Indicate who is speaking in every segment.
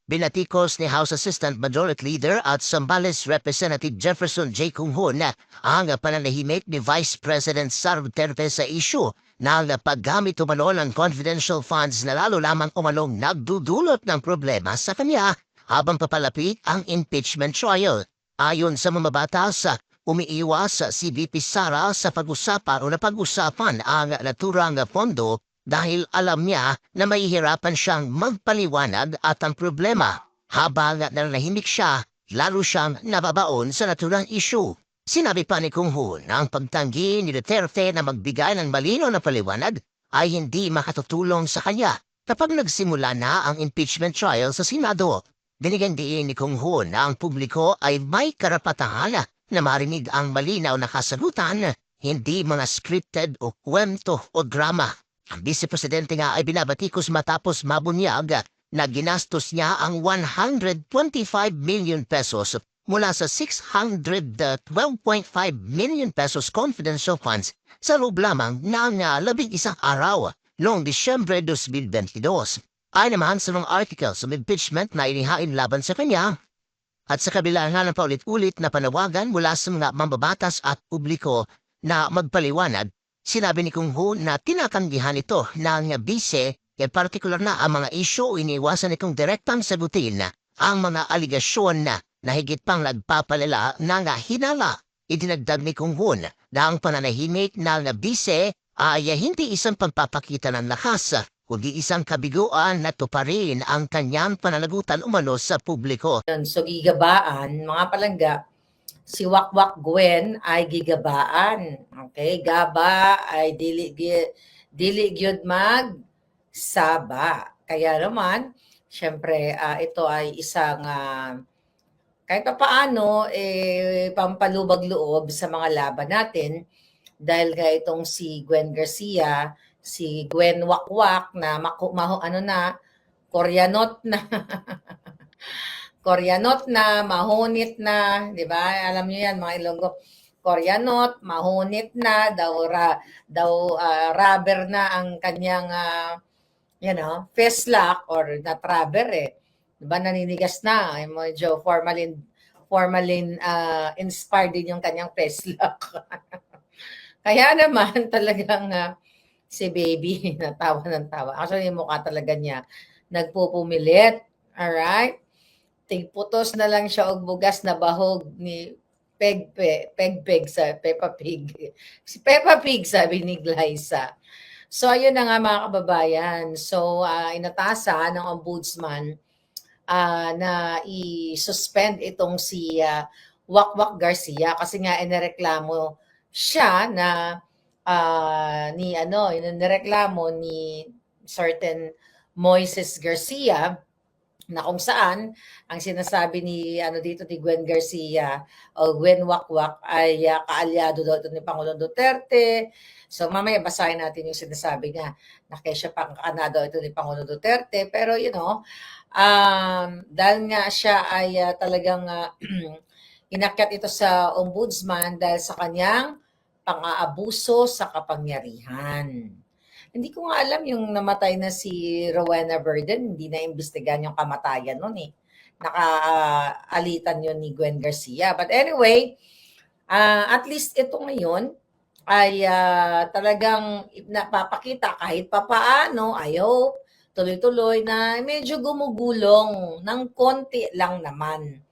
Speaker 1: Binatikos ni House Assistant Majority Leader at Zambales Representative Jefferson J. Cunghon na ang pananahimik ni Vice President Sara Duterte sa issue ng paggamit umano ng confidential funds na lalo lamang umanong nagdudulot ng problema sa kanya habang papalapit ang impeachment trial. Ayon sa mamabatas, umiiwas si VP Sara sa pag-usapan o napag-usapan ang naturang pondo dahil alam niya na mahihirapan siyang magpaliwanag at ang problema. Habang nanahimik siya, lalo siyang nababaon sa naturang issue. Sinabi pa ni Kung Ho na ang pagtanggi ni Duterte na magbigay ng malinaw na paliwanag ay hindi makatutulong sa kanya kapag nagsimula na ang impeachment trial sa Senado. Binigyan din ni Kung Ho na ang publiko ay may karapatan na marinig ang malinaw na kasagutan, hindi mga scripted o kwento o drama. Ang Vice Presidente nga ay binabatikos matapos mabunyag na ginastos niya ang 125 million pesos mula sa 612.5 million pesos confidential funds sa loob lamang ng 11 araw noong Disyembre 2022. Ay naman sa mga articles of impeachment na inihain laban sa kanya at sa kabila nga ng paulit-ulit na panawagan mula sa mga mambabatas at publiko na magpaliwanag, sinabi ni Kung Ho na tinatanggihan ito ng bise at partikular na ang mga isyo iniwasan itong direktang sagutin ang mga aligasyon na higit pang nagpapalala ng hinala. Idinagdag ni Kung Ho na ang pananahimik ng bise ay hindi isang pagpapakita ng lakas, kundi isang kabiguan na tuparin ang kanyang pananagutan umano sa publiko.
Speaker 2: So gigabaan, mga palangga, si Wakwak Gwen ay gigabaan. Okay? Gaba ay dili gyud mag saba. Kaya naman, syempre, ito ay isang kahit pa paano, pampalubag loob sa mga laban natin dahil nga itong si Gwen Garcia, si Gwen Wakwak na Koreanot na Koreanot na, mahunit na, di ba? Alam niyo yan, mga Ilonggo. Koreanot, mahunit na, rubber na ang kanyang, festlock or not rubber Di ba, naninigas na. Ay, medyo formalin inspired din yung kanyang festlock. Kaya naman, talagang si baby, natawa ng tawa. Actually, yung mukha talaga niya, nagpupumilit. Alright? Tigputos na lang siya og bugas na bahog ni Peg sa Peppa Pig. Si Peppa Pig, sabi ni Glyza. So, ayun na nga mga kababayan. So, inatasan ng ombudsman na i-suspend itong si Wakwak Garcia kasi nga inireklamo siya na inireklamo ni certain Moises Garcia na kung saan ang sinasabi ni dito ni Gwen Garcia o Gwen Wakwak ay kaalyado daw ito ni Pangulong Duterte. So mamaya basahin natin yung sinasabi niya na kesya pang kanado ito ni Pangulong Duterte. Pero dahil nga siya ay talagang inakyat ito sa ombudsman dahil sa kanyang pang-aabuso sa kapangyarihan. Hindi ko nga alam yung namatay na si Rowena Burden, hindi na imbestigahan yung kamatayan nun Nakaalitan yun ni Gwen Garcia. But anyway, at least ito ngayon ay talagang napapakita kahit papaano, ayaw, tuloy-tuloy na medyo gumugulong ng konti lang naman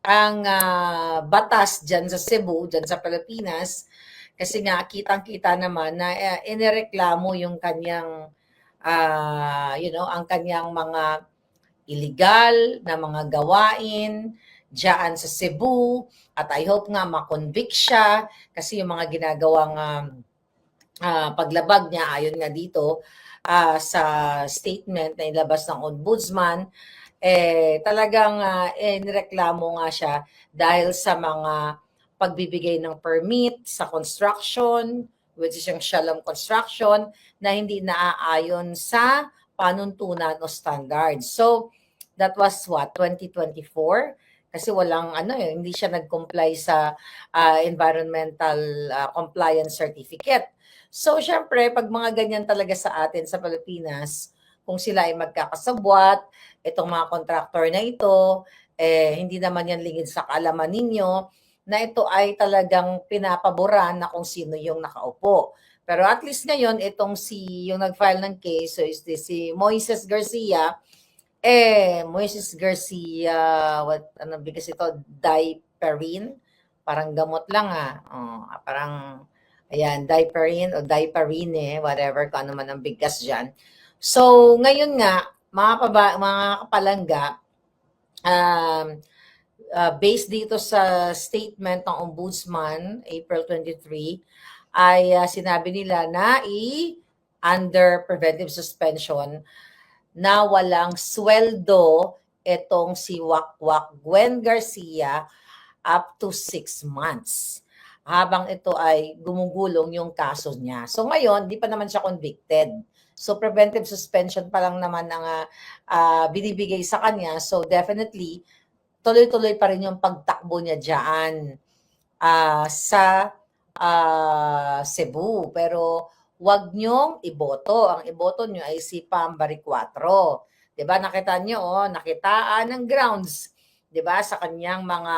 Speaker 2: ang batas dyan sa Cebu, dyan sa Pilipinas. Kasi nga, kitang-kita naman na inireklamo yung kanyang, ang kanyang mga illegal na mga gawain dyan sa Cebu. At I hope nga makonvict siya kasi yung mga ginagawang paglabag niya, ayon nga dito sa statement na ilabas ng ombudsman, talagang nireklamo nga siya dahil sa mga pagbibigay ng permit sa construction, which is yung shalom construction, na hindi naaayon sa panuntunan o standards. So, that was 2024? Kasi walang hindi siya nag-comply sa environmental compliance certificate. So, syempre, pag mga ganyan talaga sa atin sa Pilipinas, kung sila ay magkakasabwat, itong mga contractor na ito, hindi naman yan lingid sa kaalaman ninyo na ito ay talagang pinapaboran na kung sino yung nakaupo. Pero at least ngayon, yung nag-file ng case, so is this si Moises Garcia, Moises Garcia, ano bigas ito? Diperin? Parang gamot lang parang, ayan, Diperin o Diperine, whatever, kung ano man ang bigkas dyan. So, ngayon nga, mga kapalangga, based dito sa statement ng Ombudsman, April 23, ay sinabi nila na under preventive suspension na walang sweldo itong si Wakwak Gwen Garcia up to 6 months habang ito ay gumugulong yung kaso niya. So ngayon, di pa naman siya convicted. So preventive suspension pa lang naman ang binibigay sa kanya. So definitely, tuloy-tuloy pa rin yung pagtakbo niya dyan sa Cebu. Pero wag niyong iboto. Ang iboto niyo ay si Pam Bariccuatro. 'Di ba? Nakita niyo, nakitaan ng grounds, 'di ba, sa kanyang mga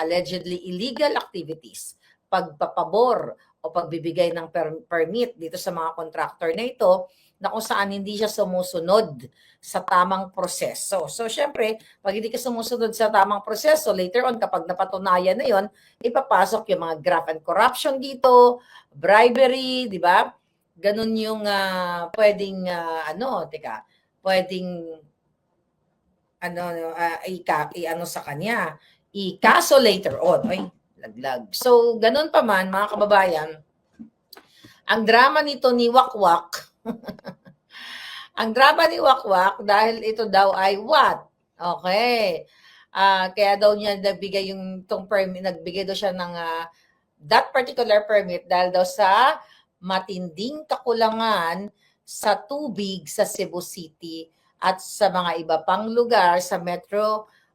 Speaker 2: allegedly illegal activities, pagpapabor o pagbibigay ng permit dito sa mga contractor na ito na kung saan hindi siya sumusunod sa tamang proseso. So, syempre, pag hindi ka sumusunod sa tamang proseso, later on, kapag napatunayan na yon, ipapasok yung mga graft and corruption dito, bribery, di ba? Ganun yung pwedeng, pwedeng i-ano sa kanya, i-kaso later on. Ay, laglag. So, ganun pa man, mga kababayan, ang drama nito ni Wakwak, ang drama ni Wakwak, dahil ito daw ay what? Okay. Kaya daw niya nagbigay nagbigay daw siya ng that particular permit dahil daw sa matinding kakulangan sa tubig sa Cebu City at sa mga iba pang lugar sa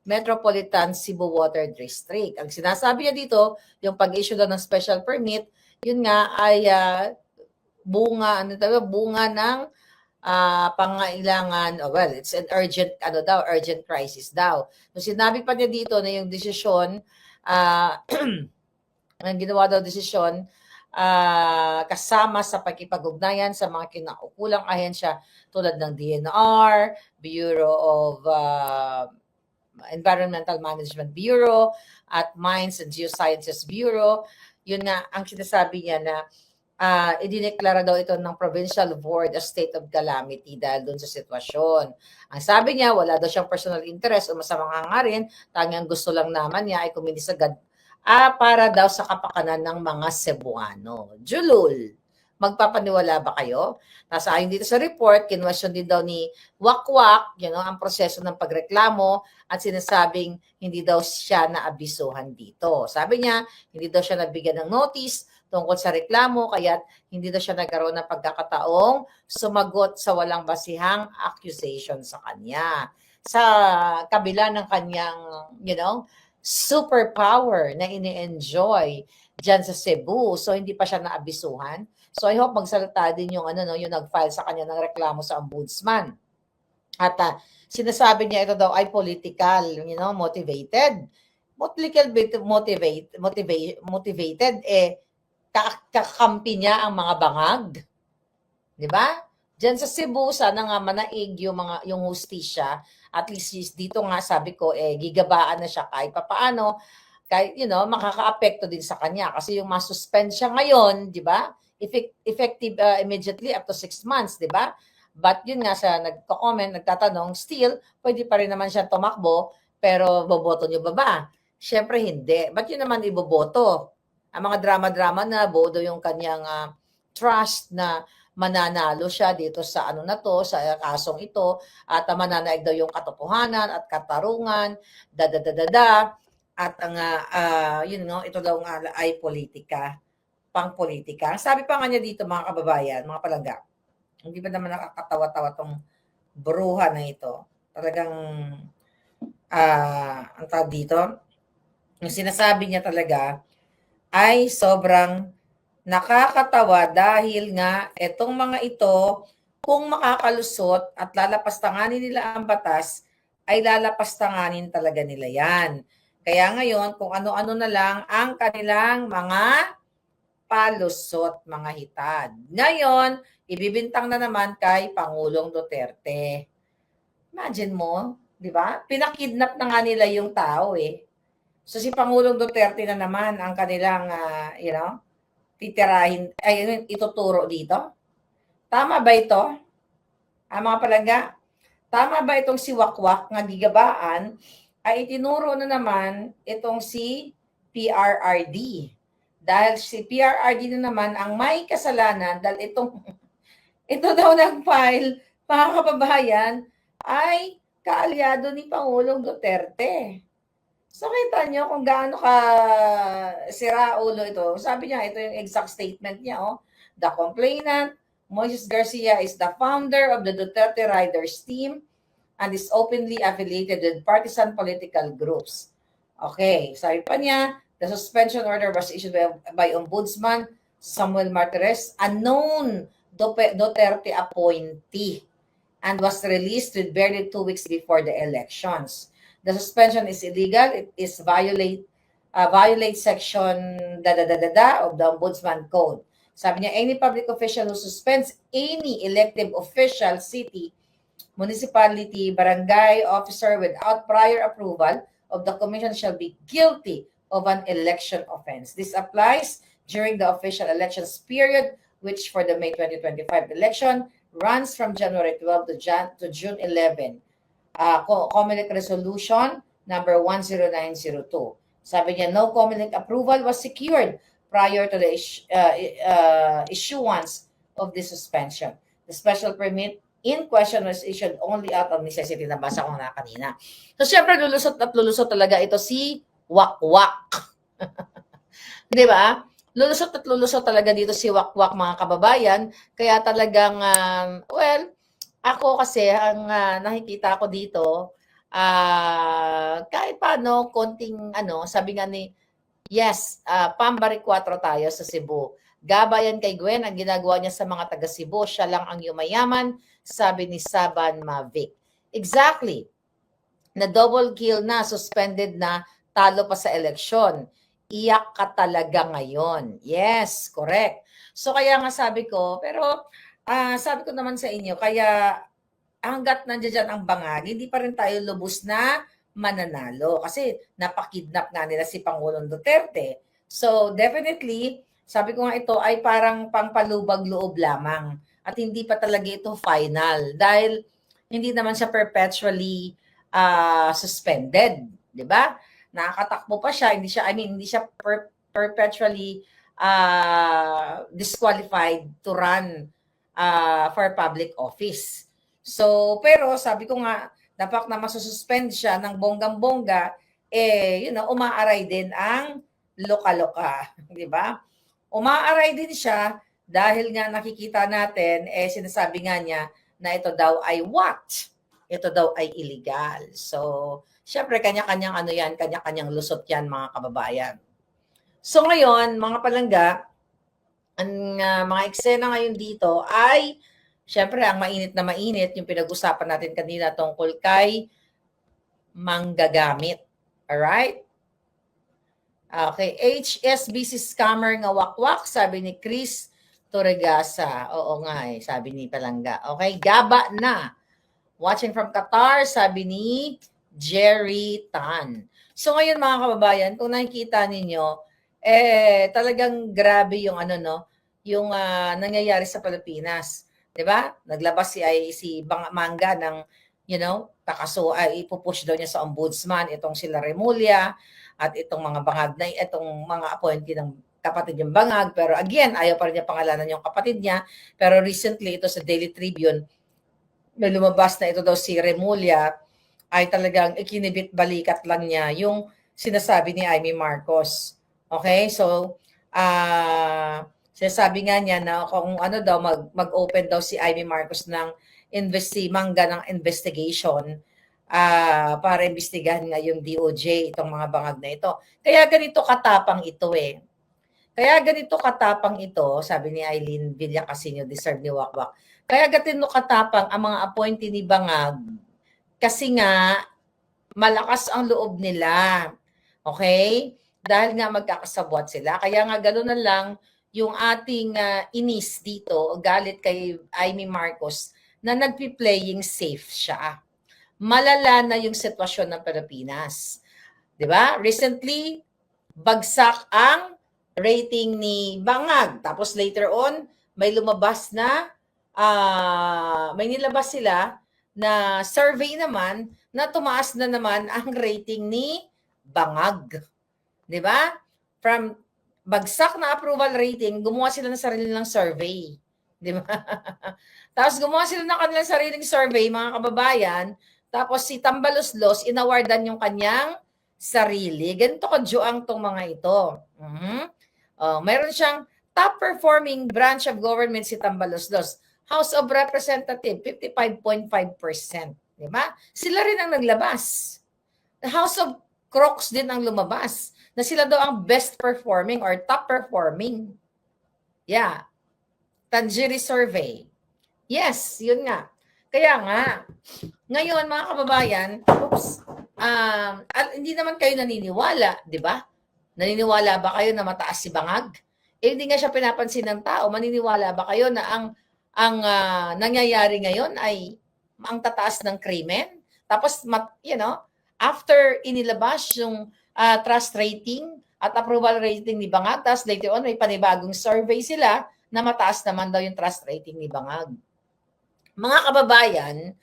Speaker 2: Metropolitan Cebu Water District. Ang sinasabi niya dito, yung pag-issue daw ng special permit, yun nga ay bunga ng pangailangan, it's an urgent crisis daw. So sinabi pa niya dito na yung desisyon ang ginawa daw desisyon kasama sa pagkipag-ugnayan sa mga kinaukulang ahensya tulad ng DNR, Bureau of Environmental Management Bureau at Mines and Geosciences Bureau. Yun nga ang sinasabi niya na idineklara daw ito ng Provincial Board a state of calamity dahil doon sa sitwasyon. Ang sabi niya, wala daw siyang personal interest o masamang hangarin, tangyang gusto lang naman niya ay kuminis agad para daw sa kapakanan ng mga Cebuano. Julul, magpapaniwala ba kayo? Nasa ayon dito sa report, kinwestiyon din daw ni Wakwak, ang proseso ng pagreklamo at sinasabing hindi daw siya naabisuhan dito. Sabi niya, hindi daw siya nabigyan ng notice tungkol sa reklamo, kaya hindi daw siya nagkaroon ng pagkakataong sumagot sa walang basihang accusation sa kanya. Sa kabila ng kanyang, superpower na ini-enjoy dyan sa Cebu. So, hindi pa siya naabisuhan. So, I hope magsalita din yung nag-file sa kanya ng reklamo sa ombudsman. At sinasabi niya ito daw ay political, motivated. Motivated, kakampi niya ang mga bangag. Di ba? Diyan sa Cebu, sana nga manaig yung hustisya. At least dito nga sabi ko, gigabaan na siya kahit papaano. Kahit, makaka-apekto din sa kanya. Kasi yung masuspend siya ngayon, di ba? Effective immediately up to 6 months, di ba? But yun nga sa nagko-comment, nagtatanong, still, pwede pa rin naman siya tumakbo, pero boboto niyo ba? Siyempre hindi. Ba't yun naman iboboto? Ang mga drama-drama na bodo yung kanyang trust na mananalo siya dito sa sa kasong ito at mananaig daw yung katotohanan at katarungan, at ang ito daw ay politika, pang-politika. Sabi pa nga niya dito mga kababayan, mga palangga, hindi ba naman nakakatawa-tawa tong bruha na ito? Talagang ang tawag dito, yung sinasabi niya talaga ay sobrang nakakatawa dahil nga etong mga ito kung makakalusot at lalapastanganin nila ang batas, ay lalapastanganin talaga nila yan. Kaya ngayon, kung ano-ano na lang ang kanilang mga palusot, mga hitad. Ngayon, ibibintang na naman kay Pangulong Duterte. Imagine mo, di ba? Pinakidnap na nga nila yung tao eh. So si Pangulong Duterte na naman ang kanilang, titirahin, ay ituturo dito. Tama ba ito? Mga palangga, tama ba itong si Wakwak nga gigabaan ay itinuro na naman itong si PRRD. Dahil si PRRD na naman ang may kasalanan dahil ito daw nag-file, mga kababayan, ay kaalyado ni Pangulong Duterte. So kita nyo kung gaano ka sira ulo ito. Sabi niya, ito yung exact statement niya. The complainant, Moises Garcia, is the founder of the Duterte Riders team and is openly affiliated with partisan political groups. Okay, sabi pa niya, the suspension order was issued by Ombudsman Samuel Martires, a known Duterte appointee, and was released with barely 2 weeks before the elections. The suspension is illegal. It is violate section of the Ombudsman Code. Sabi niya, any public official who suspends any elective official, city, municipality, barangay officer without prior approval of the commission shall be guilty of an election offense. This applies during the official elections period, which for the May 2025 election runs from January 12 to June 11. Comelec Resolution number 10902. Sabi niya, no Comelec approval was secured prior to the issuance of the suspension. The special permit in question was issued only out of necessity. Nabasa ko na kanina. So, syempre, lulusot at lulusot talaga ito si Wakwak. Di ba? Lulusot at lulusot talaga dito si Wakwak, mga kababayan. Kaya talagang, ako kasi, ang nakikita ko dito, kahit paano, konting, sabi nga ni, yes, pambari 4 tayo sa Cebu. Gabayan kay Gwen, ang ginagawa niya sa mga taga Cebu, siya lang ang yumayaman, sabi ni Saban Mavic. Exactly. Na double kill na, suspended na, talo pa sa eleksyon. Iyak ka talaga ngayon. Yes, correct. So kaya nga sabi ko, pero sabi ko naman sa inyo, kaya hanggat nandiyan ang bangag, hindi pa rin tayo lubos na mananalo. Kasi napakidnap nga nila si Pangulong Duterte. So definitely, sabi ko nga ito ay parang pangpalubag-loob lamang. At hindi pa talaga ito final. Dahil hindi naman siya perpetually suspended. Diba? Nakakatakbo pa siya. Hindi siya perpetually disqualified to run for public office. So, pero sabi ko nga, dapat na masususpend siya ng bonggang-bongga, umaaray din ang loka-loka. Di ba? Umaaray din siya dahil nga nakikita natin, sinasabi nga niya na ito daw ay what? Ito daw ay illegal. So, syempre, kanya-kanyang kanya-kanyang lusot yan, mga kababayan. So, ngayon, mga palangga, ang mga eksena ngayon dito ay, syempre, ang mainit na mainit, yung pinag-usapan natin kanina tungkol kay manggagamit. Alright? Okay, HSBC scammer nga wakwak, sabi ni Chris Torregasa. Oo nga sabi ni Palangga. Okay, gaba na. Watching from Qatar, sabi ni Jerry Tan. So ngayon mga kababayan, kung nakikita ninyo, talagang grabe yung yung nangyayari sa Pilipinas. 'Di ba? Naglabas si Mangga ng ipupush daw niya sa ombudsman itong sila Remulla at itong mga bangag na itong mga appointee ng kapatid yung bangag, pero again ayaw pa rin niya pangalanan yung kapatid niya. Pero recently ito sa Daily Tribune may lumabas na ito daw si Remulla ay talagang ikinibit balikat lang niya yung sinasabi ni Amy Marcos. Okay? So sinasabi nga niya na kung mag-open daw si Amy Marcos ng Mangga ng investigation para imbestigahan nga yung DOJ itong mga bangag na ito. Kaya ganito katapang ito Kaya ganito katapang ito, sabi ni Eileen Villacasino, deserve ni Wakwak. Kaya ganito katapang ang mga appointee ni Bangag kasi nga malakas ang loob nila. Okay? Dahil nga magkakasabwat sila. Kaya nga gano'n na lang yung ating inis dito, galit kay Amy Marcos, na nagpi-playing safe siya. Malala na yung sitwasyon ng Pilipinas. 'Di ba? Recently, bagsak ang rating ni Bangag. Tapos later on, may lumabas na, may nilabas sila na survey naman na tumaas na naman ang rating ni Bangag. 'Di ba? From bagsak na approval rating, gumawa sila ng sarili nilang survey. 'Di ba? Tapos gumawa sila ng kanilang sariling survey, mga kababayan. Tapos si Tambaloslos, inawardan yung kanyang sarili. Ganito kadyuang tong mga ito. Mayroon siyang top performing branch of government si Tambaloslos. House of Representative, 55.5%. Di ba? Sila rin ang naglabas. The House of Crocs din ang lumabas na sila daw ang best performing or top performing. Yeah. Tanjiri survey. Yes, yun nga. Kaya nga, ngayon mga kababayan, hindi naman kayo naniniwala, di ba? Naniniwala ba kayo na mataas si Bangag? Hindi nga siya pinapansin ng tao. Maniniwala ba kayo na ang nangyayari ngayon ay ang tataas ng krimen? Tapos, after inilabas yung trust rating at approval rating ni Bangag, tapos later on may panibagong survey sila na mataas naman daw yung trust rating ni Bangag. Mga kababayan,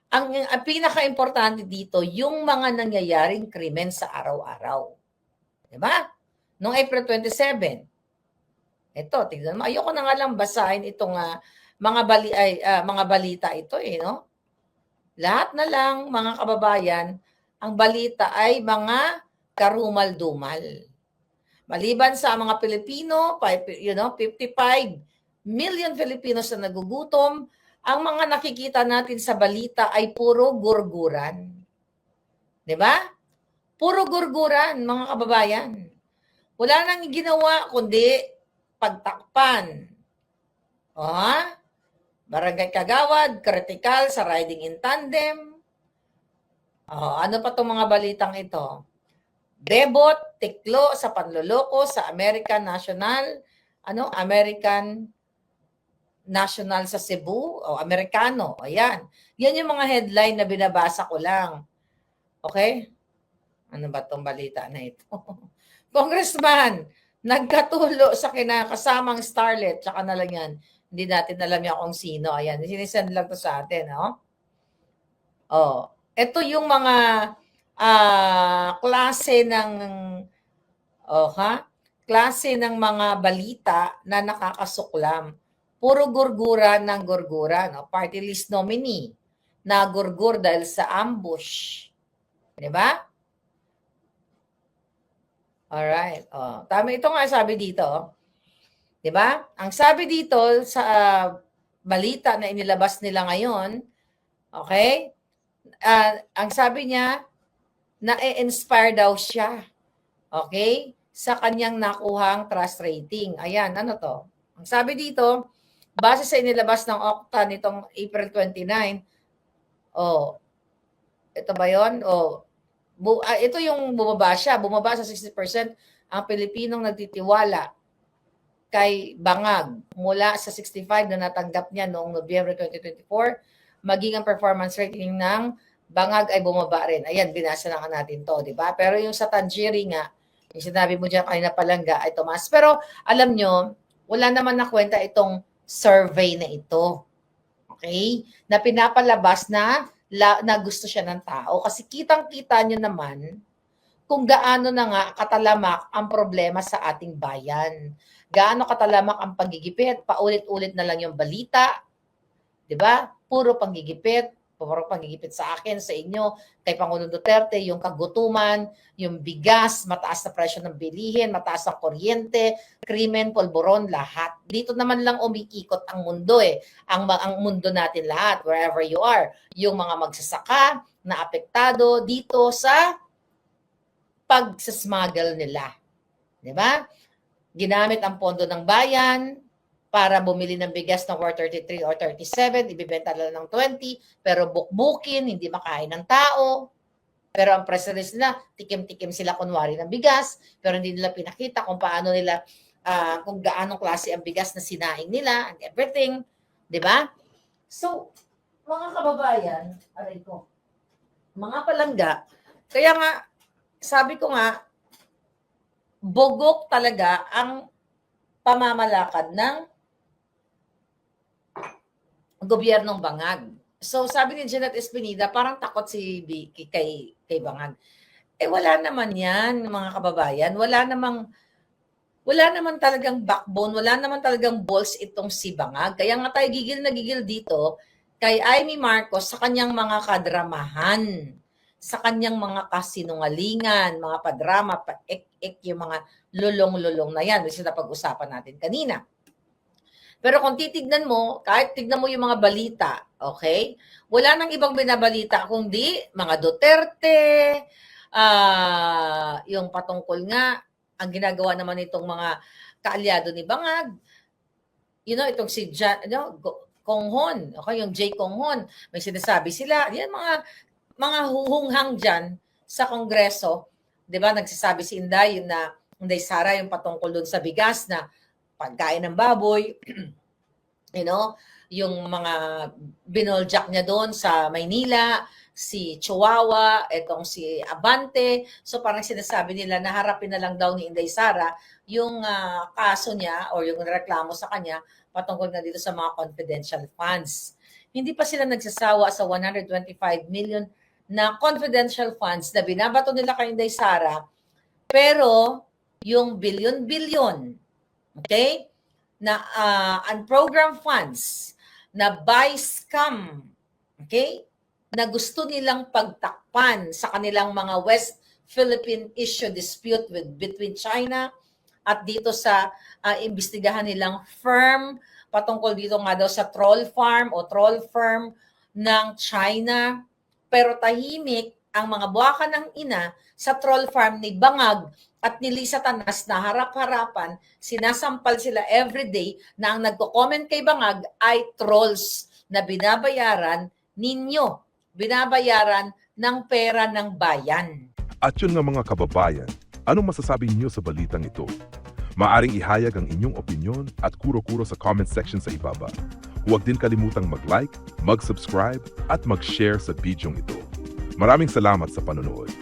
Speaker 2: ang pinaka-importante dito, yung mga nangyayaring krimen sa araw-araw. Diba? Noong April 27, ito, tignan mo, ayoko na nga lang basahin itong mga balita ito no? Lahat na lang, mga kababayan, ang balita ay mga karumal-dumal. Maliban sa mga Pilipino, 55 million Filipinos na nagugutom, ang mga nakikita natin sa balita ay puro gurguran. 'Di ba? Puro gurguran, mga kababayan. Wala nang ginawa kundi pagtakpan. Barangay Kagawad, kritikal sa riding in tandem. Ano pa itong mga balitang ito? Debot, tiklo sa panloloko sa American National sa Cebu o Amerikano. Ayan. Yan yung mga headline na binabasa ko lang. Okay? Ano ba itong balita na ito? Congressman, nagkatulo sa kinakasamang starlet. Tsaka na lang yan. Hindi natin alam yan kung sino. Ayan. Sinisend lang to sa atin. Ito yung mga klase ng mga balita na nakakasuklam. Puro gurgura ng gurgura. Party list nominee na gurgur dahil sa ambush. Diba? Alright. Tama ito nga sabi dito. Diba? Ang sabi dito sa balita na inilabas nila ngayon, okay? Ang sabi niya, na-inspire daw siya. Okay? Sa kanyang nakuhang trust rating. Ayan, ano to? Ang sabi dito, base sa inilabas ng Okta nitong April 29, ito ba yun? Ito yung bumaba siya. Bumaba sa 60% ang Pilipinong nagtitiwala kay Bangag mula sa 65 na natanggap niya noong Nobyembre 2024, maging ang performance rating ng Bangag ay bumaba rin. Ayan, binasa na natin to, di ba? Pero yung sa Tanjiri nga, yung sinabi mo dyan kanina palangga ay tumaas. Pero alam nyo, wala naman na kwenta itong survey na ito. Okay? Na pinapalabas na gusto siya ng tao. Kasi kitang-kita nyo naman kung gaano na nga katalamak ang problema sa ating bayan. Gaano katalamak ang panggigipit. Paulit-ulit na lang yung balita. Diba? Puro panggigipit sa akin, sa inyo, kay Pangulong Duterte, yung kagutuman, yung bigas, mataas na presyo ng bilihin, mataas ang kuryente, krimen, polboron, lahat. Dito naman lang umiikot ang mundo ang mundo natin lahat, wherever you are. Yung mga magsasaka na apektado dito sa pagsasmuggle nila. Di ba? ginamit ang pondo ng bayan para bumili ng bigas na worth 33 or 37, ibibenta nila ng 20, pero bukbukin, hindi makain ng tao. Pero ang press release nila, tikim-tikim sila kunwari ng bigas, pero hindi nila pinakita kung paano nila, kung gaanong klase ang bigas na sinaing nila and everything. Di ba? So, mga kababayan, aray ko, mga palangga, kaya nga, sabi ko nga, bogok talaga ang pamamalakad ng gobyernong Bangag. So sabi ni Janet Espinida, parang takot si Vicky kay Bangag. Wala naman yan, mga kababayan. Wala naman talagang backbone, wala naman talagang balls itong si Bangag. Kaya nga tayo gigil na gigil dito kay Amy Marcos sa kanyang mga kadramahan, sa kanyang mga kasinungalingan, mga padrama, paek-ek, yung mga lulong-lulong na yan, which is napag-usapan natin kanina. Pero kung titignan mo, kahit tignan mo yung mga balita, okay? Wala nang ibang binabalita kundi mga Duterte, yung patungkol nga, ang ginagawa naman itong mga kaalyado ni Bangag, itong si Konghon, okay, yung Jay Konghon, may sinasabi sila, yan mga huhunghang dyan sa Kongreso, di ba, nagsasabi si Inday, Inday Sara, yung patungkol doon sa bigas na pagkain ng baboy, yung mga binoljak niya doon sa Maynila, si Chihuahua, etong si Abante. So parang sinasabi nila na harapin na lang daw ni Inday Sara yung kaso niya o yung reklamo sa kanya patungkol na dito sa mga confidential funds. Hindi pa sila nagsasawa sa 125 million na confidential funds na binabato nila kay Inday Sara, pero yung bilyon-bilyon, okay, na unprogrammed funds, na buy scam, okay, na gusto nilang pagtakpan sa kanilang mga West Philippine issue dispute between China at dito sa imbestigahan nilang firm patungkol dito nga daw sa troll farm o troll firm ng China. Pero tahimik ang mga buwaka ng ina sa troll farm ni Bangag at ni Lisa Tanas na harap-harapan, sinasampal sila everyday na ang nagko-comment kay Bangag ay trolls na binabayaran ninyo, binabayaran ng pera ng bayan.
Speaker 3: At yun nga mga kababayan, anong masasabi niyo sa balitang ito? Maaring ihayag ang inyong opinyon at kuro-kuro sa comment section sa ibaba. Huwag din kalimutang mag-like, mag-subscribe at mag-share sa bidyong ito. Maraming salamat sa panonood.